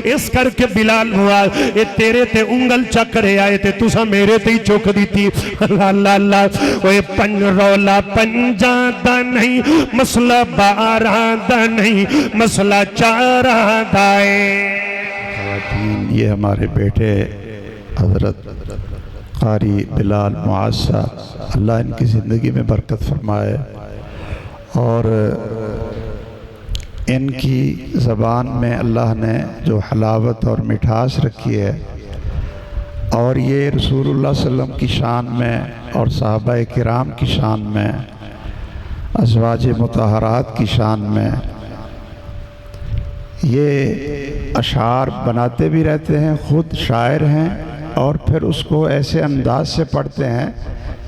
इस करके बिलाल हुआ ये तेरे ते उंगल चक रहे आए थे तुसा मेरे ते ही चुक दी थी। अल्लाह अल्लाह अल्लाह ओए रौला पंजा दा नहीं मसला 12 दा नहीं मसला 4 दा है। ये हमारे बेटे हजरत कारी बिलाल मुआज़ साहब, अल्लाह इनकी ज़िंदगी में बरकत फरमाए और इनकी ज़बान में अल्लाह ने जो हलावत और मिठास रखी है और ये रसूलुल्लाह सल्लल्लाहु अलैहि वसल्लम की शान में और सहाबा किराम की शान में, अज़वाज मुतहरात की शान में ये अशार बनाते भी रहते हैं, ख़ुद शायर हैं और फिर उसको ऐसे अंदाज से पढ़ते हैं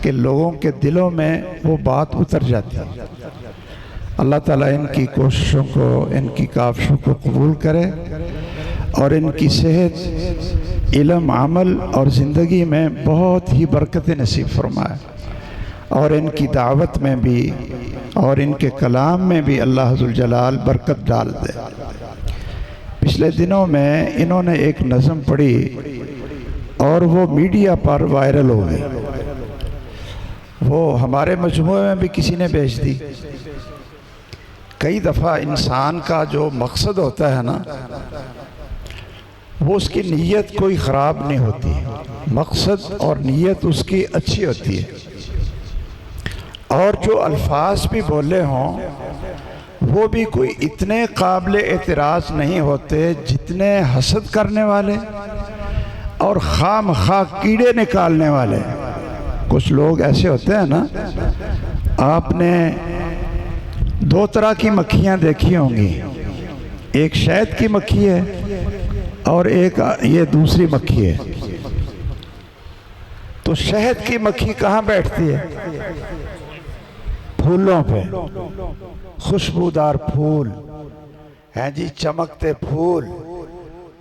कि लोगों के दिलों में वो बात उतर जाती है। अल्लाह ताला इनकी कोशिशों को, इनकी काविशों को कबूल करे और इनकी सेहत, इल्म, अमल और ज़िंदगी में बहुत ही बरकत नसीब फरमाए और इनकी दावत में भी और इनके कलाम में भी अल्लाह ज़ुल जलाल बरकत डाल दे। पिछले दिनों में इन्होंने एक नज़म पढ़ी और वो मीडिया पर वायरल हो गई। वो हमारे मजमूए में भी किसी ने भेज दी। कई दफ़ा इंसान का जो मकसद होता है ना, वो उसकी नीयत कोई ख़राब नहीं होती, मकसद और नीयत उसकी अच्छी होती है और जो अल्फाज भी बोले हों वो भी कोई इतने काबिल एतराज़ नहीं होते जितने हसद करने वाले और खामखा कीड़े निकालने वाले। कुछ लोग ऐसे होते हैं ना, आपने 2 तरह की मक्खियाँ देखी होंगी, एक शहद की मक्खी है और एक ये दूसरी मक्खी है। तो शहद की मक्खी कहाँ बैठती है? फूलों पे, खुशबूदार फूल हैं जी, चमकते फूल,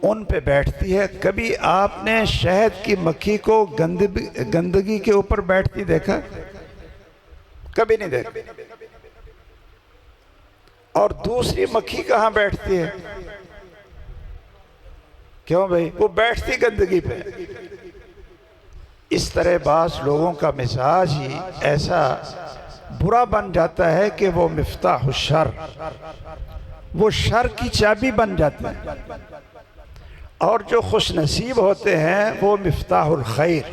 उन पे बैठती है। कभी आपने शहद की मक्खी को गंदगी के ऊपर बैठती देखा? कभी नहीं देखा। और दूसरी मक्खी कहाँ बैठती है? क्यों भाई? वो बैठती गंदगी पे। इस तरह बास लोगों का मिजाज ही ऐसा बुरा बन जाता है कि वो मिफ्ताह शर, वो शर की चाबी बन जाते हैं। और जो खुश नसीब होते हैं वो मिफ्ताहुल खैर,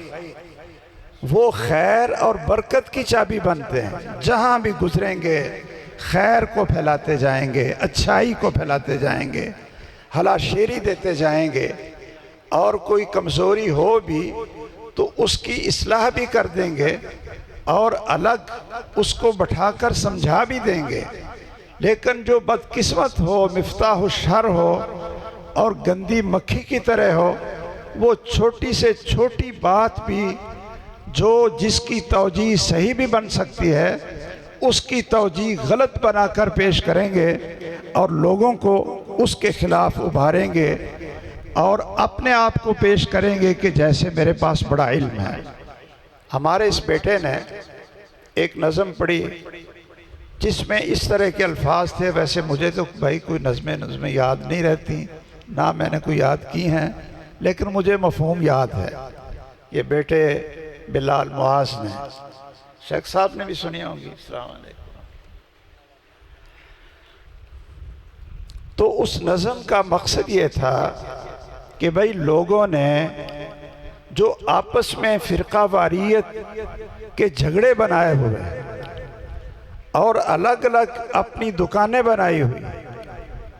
वो खैर और बरकत की चाबी बनते हैं। जहाँ भी गुजरेंगे खैर को फैलाते जाएंगे, अच्छाई को फैलाते जाएंगे, हलाशेरी देते जाएंगे और कोई कमज़ोरी हो भी तो उसकी इस्लाह भी कर देंगे और अलग उसको बैठाकर समझा भी देंगे। लेकिन जो बदकिस्मत हो, मिफ्ताह शर हो और गंदी मक्खी की तरह हो, वो छोटी से छोटी बात भी जो जिसकी तौजीह सही भी बन सकती है उसकी तौजीह गलत बनाकर पेश करेंगे और लोगों को उसके खिलाफ उभारेंगे और अपने आप को पेश करेंगे कि जैसे मेरे पास बड़ा इल्म है। हमारे इस बेटे ने एक नज़म पढ़ी जिसमें इस तरह के अल्फाज थे। वैसे मुझे तो भाई कोई नज़में याद नहीं रहती, ना मैंने कोई याद की हैं, लेकिन मुझे मफ़हूम याद है। ये बेटे बिलाल मुआज़ ने, शेख साहब ने भी सुनी होंगी। अस्सलाम वालेकुम। तो उस नज़म का मकसद ये था कि भाई लोगों ने जो आपस में फ़िरका वारियत के झगड़े बनाए हुए और अलग अलग अपनी दुकानें बनाई हुई,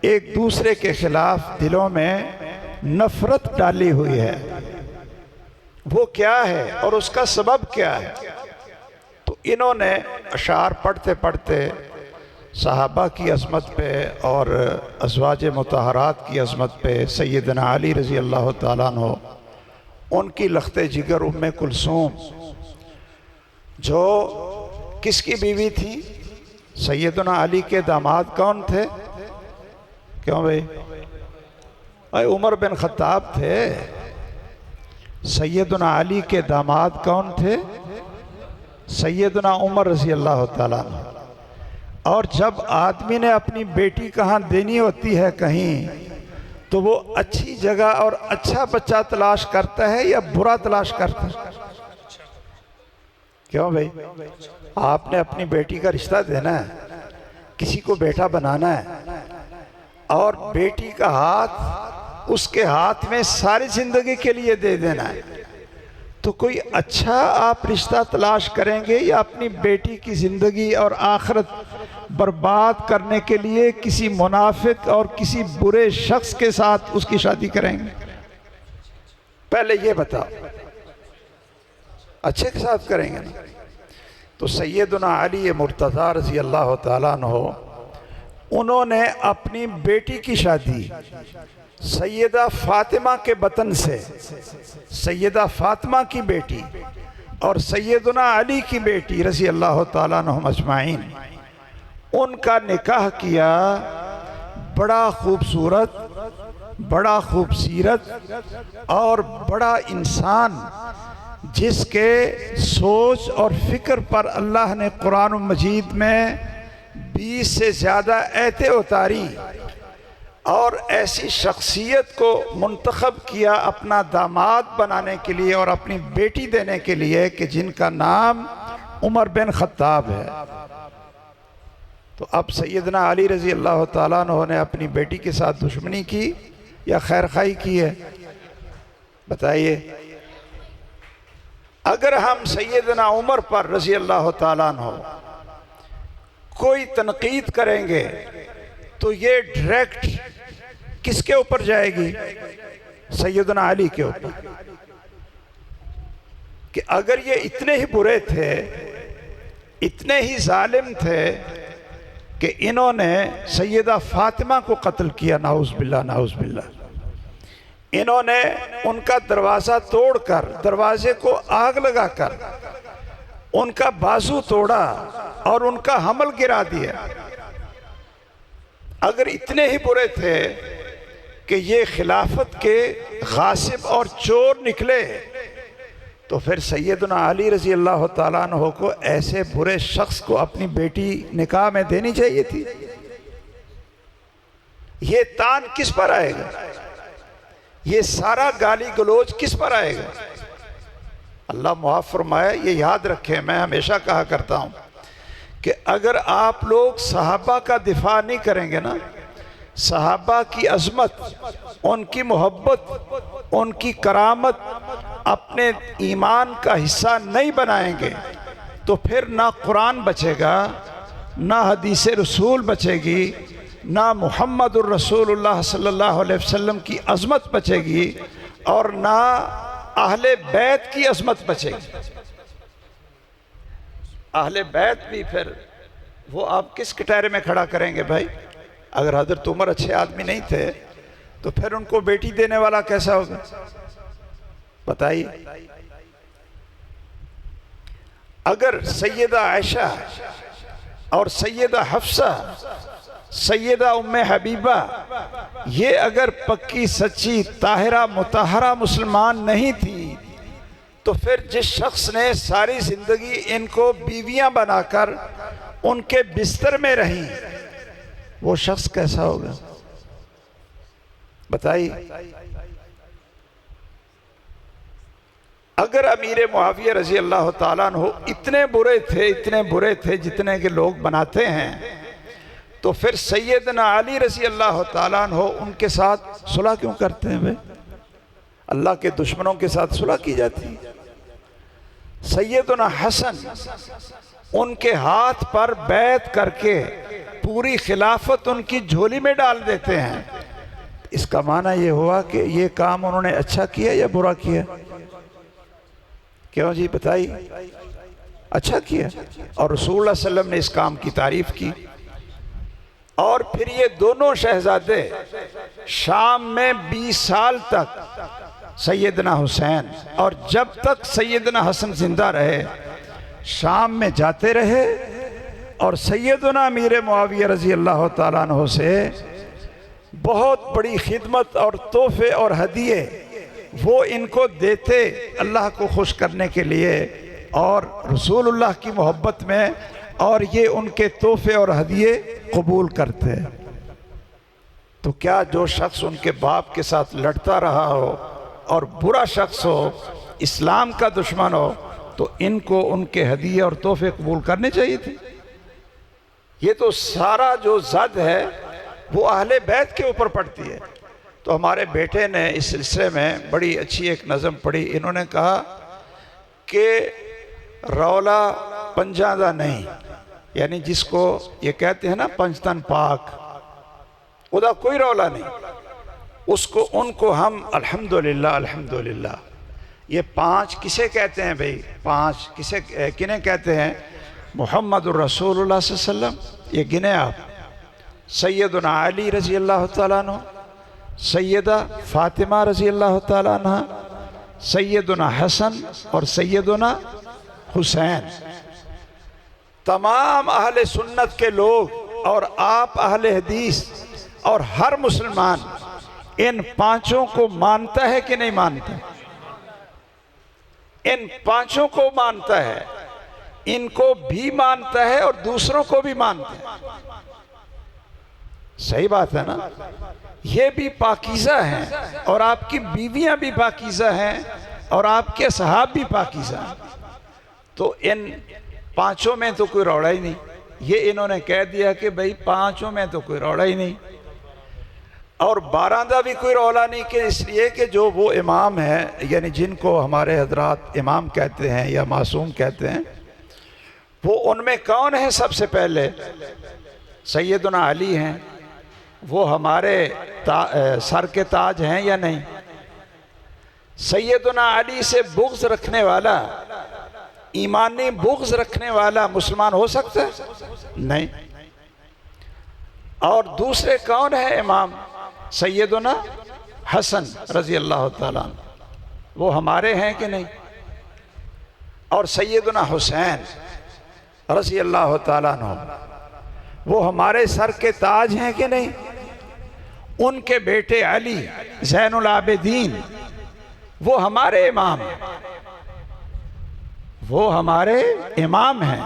एक दूसरे के खिलाफ दिलों में नफ़रत डाली हुई है, वो क्या है और उसका सबब क्या है। तो इन्होंने अशार पढ़ते पढ़ते सहाबा की अज़मत पे और अज़वाज मुतहरात की अज़मत पे, सैयदना अली रज़ी अल्लाह ताला अन्हु, उनकी लख्ते जिगर उम्मे कुलसूम जो किसकी बीवी थी? सैयदना अली के दामाद कौन थे? क्यों भाई? अरे उमर बिन खत्ताब थे। सैयदना अली के दामाद कौन थे? सैयदना उमर रज़ी अल्लाह ताला अन्हु। और जब आदमी ने अपनी बेटी कहाँ देनी होती है कहीं, तो वो अच्छी जगह और अच्छा बच्चा तलाश करता है या बुरा तलाश करता है? क्यों भाई? आपने अपनी बेटी का रिश्ता देना है, किसी को बेटा बनाना है, और बेटी का हाथ उसके हाथ में सारी जिंदगी के लिए दे देना है, तो कोई अच्छा आप रिश्ता तलाश करेंगे या अपनी बेटी की ज़िंदगी और आखिरत बर्बाद करने के लिए किसी मुनाफिक और किसी बुरे शख्स के साथ उसकी शादी करेंगे? पहले ये बताओ, अच्छे के साथ करेंगे ना? तो सैयदना अली मुर्तज़ा रज़ी अल्लाह ताला अन्हु, उन्होंने अपनी बेटी की शादी सैयदा फातिमा के बतन से, सैयदा फातिमा की बेटी और सैयदना अली की बेटी रज़ी अल्लाह ताला अन्हुम अजमाइन, उनका निकाह किया। बड़ा खूबसूरत, बड़ा खूबसीरत और बड़ा इंसान, जिसके सोच और फिक्र पर अल्लाह ने कुरान मजीद में 20 से ज़्यादा आयतें उतारी, और ऐसी शख्सियत को मुंतखब किया अपना दामाद बनाने के लिए और अपनी बेटी देने के लिए कि जिनका नाम उमर बिन खत्ताब है। तो अब सैयदना अली रज़ी अल्लाह ताला अन्हु ने अपनी बेटी के साथ दुश्मनी की या खैर खाई की है? बताइए। अगर हम सैयदना उमर पर रज़ी अल्लाह ताला अन्हु कोई तनकीद करेंगे तो ये डायरेक्ट किसके ऊपर जाएगी? सैयदना अली के ऊपर, कि अगर ये इतने ही बुरे थे, इतने ही जालिम थे कि इन्होंने सैयदा फातिमा को कत्ल किया, नाउज़ बिल्लाह नाउज़ बिल्लाह, इन्होंने उनका दरवाज़ा तोड़कर, दरवाजे को आग लगाकर उनका बाजू तोड़ा और उनका हमल गिरा दिया। अगर इतने ही बुरे थे कि ये खिलाफत के गासिब और चोर निकले, तो फिर सैयदना अली रज़ी अल्लाह ताला अन्हु को ऐसे बुरे शख्स को अपनी बेटी निकाह में देनी चाहिए थी। ये तान किस पर आएगा? ये सारा गाली गलोच किस पर आएगा? अल्लाह मुआफ़ फरमाए। ये याद रखें, मैं हमेशा कहा करता हूँ कि अगर आप लोग सहाबा का दिफा नहीं करेंगे ना, सहाबा की अज़मत, उनकी मोहब्बत, उनकी करामत अपने ईमान का हिस्सा नहीं बनाएंगे, तो फिर ना कुरान बचेगा, ना हदीस रसूल बचेगी, ना मुहम्मदुर रसूलुल्लाह सल्लल्लाहु अलैहि वसल्लम की अज़मत बचेगी, और ना अहले बैत की अज़मत बचेगी। अहले बैत भी फिर वो आप किस कटहरे में खड़ा करेंगे भाई? अगर हज़रत उमर अच्छे आदमी नहीं थे तो फिर उनको बेटी देने वाला कैसा होगा? बताइए। अगर सैयदा आयशा और सैयदा हफ्सा, सैयदा उम्मे हबीबा, ये अगर पक्की सच्ची ताहिरा मुताहरा मुसलमान नहीं थी, तो फिर जिस शख्स ने सारी ज़िंदगी इनको बीवियां बनाकर उनके बिस्तर में रही, वो शख्स कैसा होगा? बताइए। अगर अमीर मुआविया रज़ी अल्लाह ताला अन्हु इतने बुरे थे, इतने बुरे थे जितने के लोग बनाते हैं, तो फिर सैयदना अली रज़ी अल्लाह ताला अन्हु उनके साथ सुलह क्यों करते हैं भाई? अल्लाह के दुश्मनों के साथ सुलह की जाती है। सैयदना हसन, उनके हाथ पर बैत करके पूरी खिलाफत उनकी झोली में डाल देते हैं। इसका माना ये हुआ कि ये काम उन्होंने अच्छा किया या बुरा किया? क्यों जी बताइए? अच्छा किया, और रसूलुल्लाह सल्लल्लाहु अलैहि वसल्लम ने इस काम की तारीफ की। और फिर ये दोनों शहजादे शाम में 20 साल तक सैयदना हुसैन और जब तक सैयदना हसन जिंदा रहे शाम में जाते रहे, और सैयदना अमीर मुआविया रज़ी अल्लाह ताला अन्हु से बहुत बड़ी खिदमत और तोहफे और हदिये वो इनको देते अल्लाह को खुश करने के लिए और रसूलुल्लाह की मोहब्बत में, और ये उनके तोहफे और हदिये कबूल करते। तो क्या जो शख्स उनके बाप के साथ लड़ता रहा हो और बुरा शख्स हो, इस्लाम का दुश्मन हो, तो इनको उनके हदिये और तोहफे कबूल करने चाहिए थे। ये तो सारा जो जद है वो अहले बैत के ऊपर पड़ती है। तो हमारे बेटे ने इस सिलसिले में बड़ी अच्छी एक नज़म पढ़ी। इन्होंने कहा कि रौला पंजादा नहीं, यानी जिसको ये कहते हैं ना पंचतन पाक, उदा कोई रौला नहीं, उसको उनको हम अल्हम्दुलिल्लाह अल्हम्दुलिल्लाह। ये पांच किसे कहते हैं भाई? पांच किसे किन्हें कहते हैं? मुहम्मदुर रसूलुल्लाह सल्लल्लाहु अलैहि वसल्लम, ये गिने आप। सैयदना अली रज़ी अल्लाह तआला अन्हु, सैयदा फातिमा रज़ी अल्लाह तआला अन्हा, सैयदना हसन और सैयदना हुसैन। तमाम अहले सुन्नत के लोग और आप अहले हदीस और हर मुसलमान इन पांचों को मानता है कि नहीं मानता? इन पांचों को मानता है, इनको भी मानता है और दूसरों को भी मानता है। सही बात है ना? ये भी पाकीज़ा हैं और आपकी बीवियां भी पाकीज़ा हैं और आपके सहाब भी पाकीज़ा हैं। तो इन पांचों में तो कोई रौड़ा ही नहीं। ये इन्होंने कह दिया कि भाई पांचों में तो कोई रौड़ा ही नहीं, और 12 का भी कोई रौला नहीं, कि इसलिए कि जो वो इमाम है, यानी जिनको हमारे हजरात इमाम कहते हैं या मासूम कहते हैं, वो उनमें कौन है? सबसे पहले सैयदना अली हैं। वो हमारे सर के ताज हैं या नहीं? सैयदना अली से बुग़्ज़ रखने वाला, ईमानी बुग़्ज़ रखने वाला मुसलमान हो सकता है? नहीं। और दूसरे कौन है इमाम? सैयदना हसन रज़ी अल्लाह तआला अन्हु, वो हमारे हैं कि नहीं? और सैयदना हुसैन रज़ी अल्लाह तआला अन्हु, वो हमारे सर के ताज हैं कि नहीं? उनके बेटे अली ज़ैनुल आबिदीन, वो हमारे इमाम हैं, वो हमारे इमाम हैं।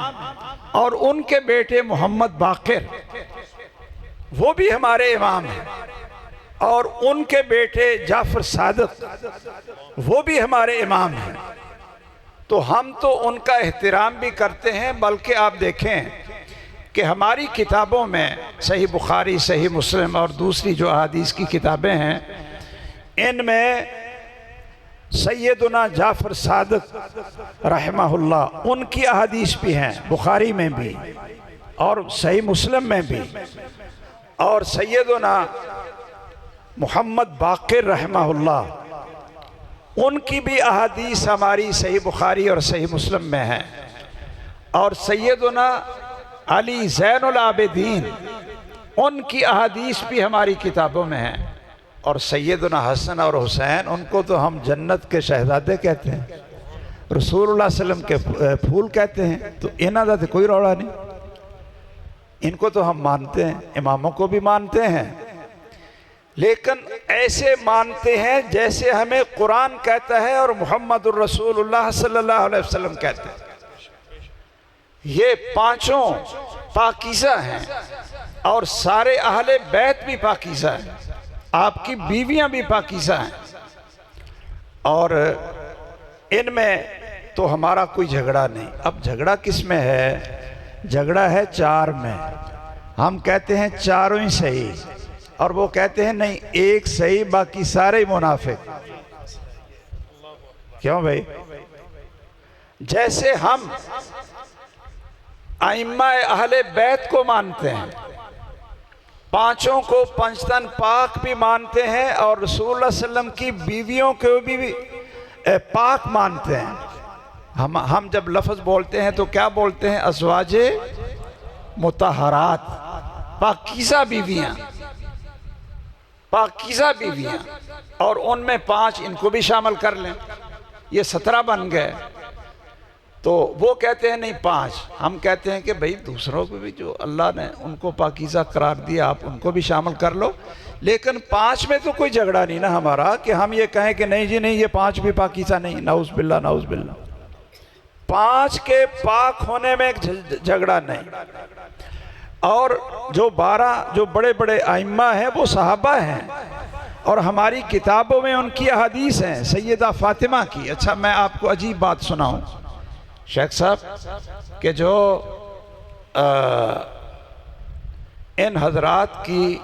और उनके बेटे मोहम्मद बाक़िर, वो भी हमारे इमाम हैं। और उनके बेटे जाफ़र सादिक, वो भी हमारे इमाम हैं। तो हम तो उनका एहतराम भी करते हैं, बल्कि आप देखें कि हमारी किताबों में सही बुखारी, सही मुस्लिम और दूसरी जो अहादीस की किताबें हैं, इनमें सैयदना जाफ़र सादिक रहमहुल्लाह, उनकी अहादीस भी हैं, बुखारी में भी और सही मुस्लिम में भी। और सैयदना मोहम्मद बाक़िर रहमहुल्लाह, उनकी भी अहादीस हमारी सही बुखारी और सही मुस्लिम में है। और सैयदना अली ज़ैनुल आबिदीन, उनकी अहादीस भी हमारी किताबों में हैं। और सैयदना हसन और हुसैन, उनको तो हम जन्नत के शहजादे कहते हैं, रसूलुल्लाह सल्लल्लाहु अलैहि वसल्लम के फूल कहते हैं। तो इन्हां दा कोई रौला नहीं, इनको तो हम मानते हैं, इमामों को भी मानते हैं, लेकिन ऐसे मानते हैं जैसे हमें कुरान कहता है और मुहम्मदुर रसूलुल्लाह सल्लल्लाहु अलैहि वसल्लम कहते हैं। ये पांचों पाकीज़ा हैं और सारे अहले बैत भी पाकीज़ा हैं, आपकी बीवियां भी पाकीज़ा हैं। और इनमें तो हमारा कोई झगड़ा नहीं। अब झगड़ा किस में है? झगड़ा है चार में। हम कहते हैं चारों ही सही, और वो कहते हैं नहीं, एक सही, बाकी सारे ही मुनाफिक। क्यों भाई? जैसे हम आइम्मा अहले बैत को मानते हैं, पांचों को पंचतन पाक भी मानते हैं, और रसूलुल्लाह सल्लल्लाहु अलैहि वसल्लम की बीवियों को भी पाक मानते हैं। हम जब लफ्ज़ बोलते हैं तो क्या बोलते हैं? अज़वाजे मुतहरात, पाकीज़ा बीवियाँ, पाकीज़ा बीवियाँ। और उनमें 5 इनको भी शामिल कर लें, ये 17 बन गए। तो वो कहते हैं नहीं 5, हम कहते हैं कि भाई दूसरों को भी जो अल्लाह ने उनको पाकीज़ा करार दिया, आप उनको भी शामिल कर लो। लेकिन 5 में तो कोई झगड़ा नहीं ना हमारा, कि हम ये कहें कि नहीं जी नहीं, ये 5 भी पाकीज़ा नहीं। नाउज़ बिल्ला, नाउज़ बिल्ला। 5 के पाक होने में झगड़ा नहीं। और जो 12 जो बड़े बड़े आइम्मा हैं वो सहाबा हैं, और हमारी किताबों में उनकी हदीस हैं सैयदा फातिमा की। अच्छा, मैं आपको अजीब बात सुनाऊं शेख साहब कि जो इन हजरात की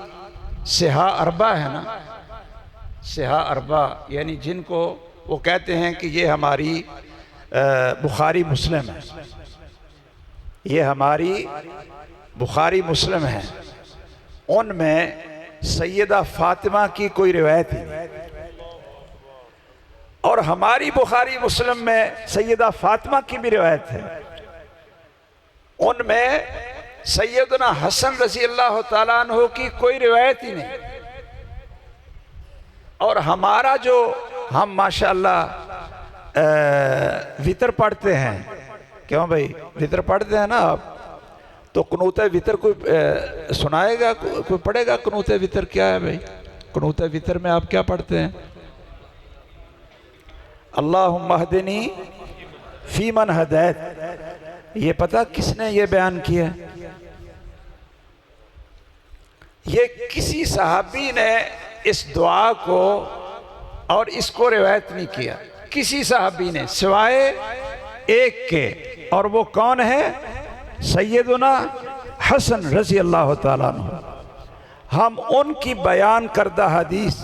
सिहा अरबा है ना, सिहा अरबा यानी जिनको वो कहते हैं कि ये हमारी बुखारी मुस्लिम है, ये हमारी बुखारी मुस्लिम है, उनमें सैयदा फातिमा की कोई रिवायत ही नहीं। और हमारी बुखारी मुस्लिम में सैयदा फातिमा की भी रिवायत है, उनमें सैयदना हसन रज़ी अल्लाह ताला अन्हु की कोई रिवायत ही नहीं। और हमारा जो हम माशाअल्लाह वितर पढ़ते हैं, क्यों भाई वितर पढ़ते हैं ना आप, तो कुनूत वितर कोई सुनाएगा, कोई पढ़ेगा कुनूत वितर क्या है भाई? कुनूत वितर में आप क्या पढ़ते हैं? अल्लाहुम्मा हदिनी फीमन हदैत। ये पता किसने ये बयान किया? ये किसी सहाबी ने इस दुआ को और इसको रिवायत नहीं किया, किसी सहाबी ने सिवाय एक के, और वो कौन है? सैयदना हसन रज़ी अल्लाह ताला अन्हु। हम उनकी बयान करदा हदीस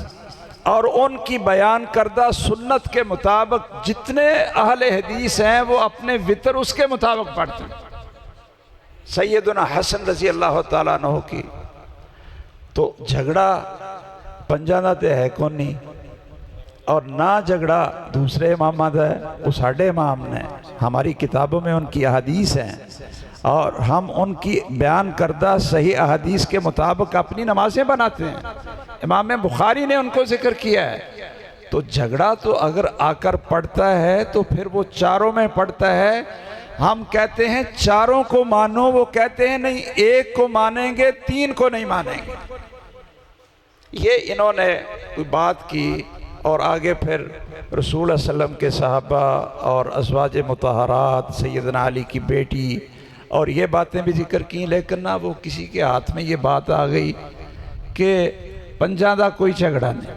और उनकी बयान करदा सुन्नत के मुताबिक जितने अहले हदीस हैं वो अपने वितर उसके मुताबिक पढ़ते हैं। सैयदना हसन रज़ी अल्लाह ताला अन्हु की तो झगड़ा पंजा दा ते है कौन नहीं, और ना झगड़ा दूसरे इमाम दा है, वो साढ़े इमाम ने, हमारी किताबों में उनकी अहादीस हैं और हम उनकी बयान करदा सही अहादीस के मुताबिक अपनी नमाजें बनाते हैं। इमाम बुखारी ने उनको जिक्र किया है। तो झगड़ा तो अगर आकर पड़ता है तो फिर वो चारों में पड़ता है। हम कहते हैं चारों को मानो, वो कहते हैं नहीं एक को मानेंगे, 3 को नहीं मानेंगे। ये इन्होंने कोई बात की और आगे फिर रसूल सल्लम के सहाबा और अज़वाज मुतहरात, सैयदना अली की बेटी और ये बातें भी जिक्र की, लेकिन ना वो किसी के हाथ में ये बात आ गई कि पंजा दा कोई झगड़ा नहीं।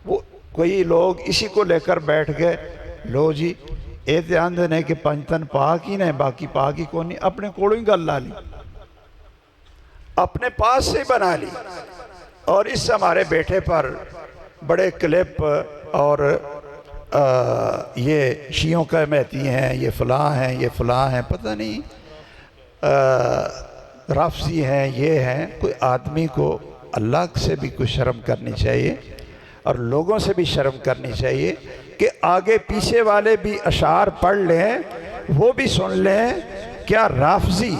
वो कोई लोग इसी को लेकर बैठ गए, लो जी ये ध्यान देने कि पंजतन पाक ही ने, बाकी पाक ही कौन नहीं, अपने कोलों ही गल ला ली, अपने पास से बना ली। और इस हमारे बेटे पर बड़े क्लिप और ये शियों का महती हैं, ये फ़लाँ हैं, ये फ़लाँ हैं, पता नहीं राफ़सी हैं, ये हैं। कोई आदमी को अल्लाह से भी कुछ शर्म करनी चाहिए और लोगों से भी शर्म करनी चाहिए कि आगे पीछे वाले भी अशार पढ़ लें, वो भी सुन लें। क्या राफ़सी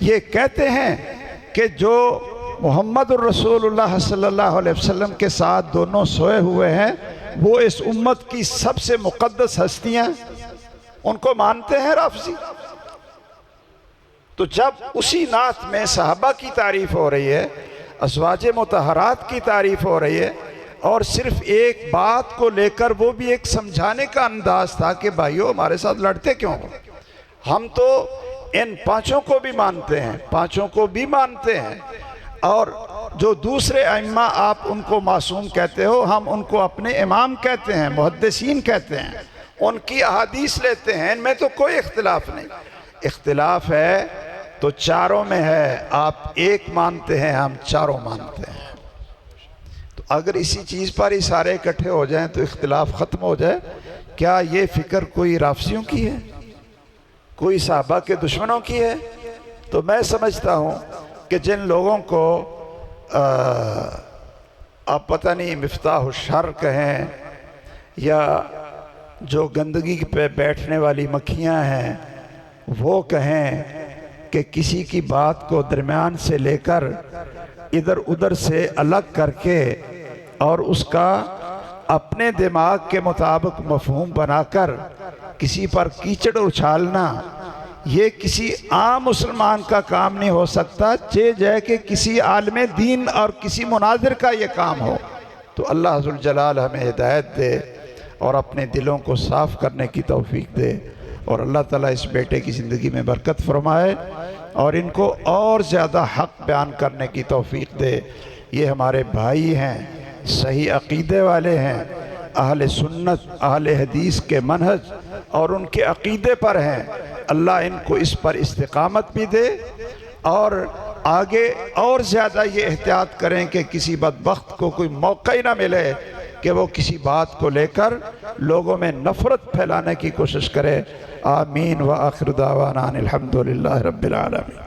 ये कहते हैं कि जो मोहम्मद रसूलुल्लाह सल्लल्लाहु अलैहि वसल्लम के साथ दोनों सोए हुए हैं वो इस उम्मत की सबसे मुक़द्दस हस्तियां, उनको मानते हैं राफ़सी? तो जब उसी नात में सहाबा की तारीफ़ हो रही है, अज़वाज मुतहरात की तारीफ़ हो रही है, और सिर्फ एक बात को लेकर वो भी एक समझाने का अंदाज था कि भाइयों हमारे साथ लड़ते क्यों हो, हम तो इन पांचों को भी मानते हैं, पांचों को भी मानते हैं। और जो दूसरे अइम्मा आप उनको मासूम कहते हो, हम उनको अपने इमाम कहते हैं, मुहद्दिसीन कहते हैं, उनकी अहादीस लेते हैं, इनमें तो कोई इख्तिलाफ नहीं। इख्तिलाफ है तो चारों में है, आप एक मानते हैं, हम चारों मानते हैं। तो अगर इसी चीज़ पर ही सारे इकट्ठे हो जाएं तो इख्तिलाफ ख़त्म हो जाए। क्या ये फ़िक्र कोई राफ़सियों की है, कोई सहाबा के दुश्मनों की है? तो मैं समझता हूँ कि जिन लोगों को आप पता नहीं मिफ्ताह शर कहें या जो गंदगी पे बैठने वाली मक्खियाँ हैं वो कहें कि किसी की बात को दरमियान से लेकर इधर उधर से अलग करके और उसका अपने दिमाग के मुताबिक मफहूम बनाकर किसी पर कीचड़ उछालना, ये किसी आम मुसलमान का काम नहीं हो सकता। जय कि किसी आलिम दीन और किसी मुनाजिर का ये काम हो। तो अल्लाह ज़ुल जलाल हमें हिदायत दे और अपने दिलों को साफ़ करने की तौफीक दे, और अल्लाह ताला इस बेटे की ज़िंदगी में बरकत फरमाए और इनको और ज़्यादा हक़ बयान करने की तौफीक दे। ये हमारे भाई हैं, सही अक़ीदे वाले हैं, अहले सुन्नत अहले हदीस के मनहज और उनके अक़ीदे पर हैं। अल्लाह इनको इस पर इस्तिक़ामत भी दे और आगे और ज़्यादा ये एहतियात करें कि किसी बदबख्त को कोई मौका ही ना मिले कि वो किसी बात को लेकर लोगों में नफ़रत फैलाने की कोशिश करे। आमीन व आखिर दावाना अनिल हम्दुलिल्लाहि रब्बिल आलमीन।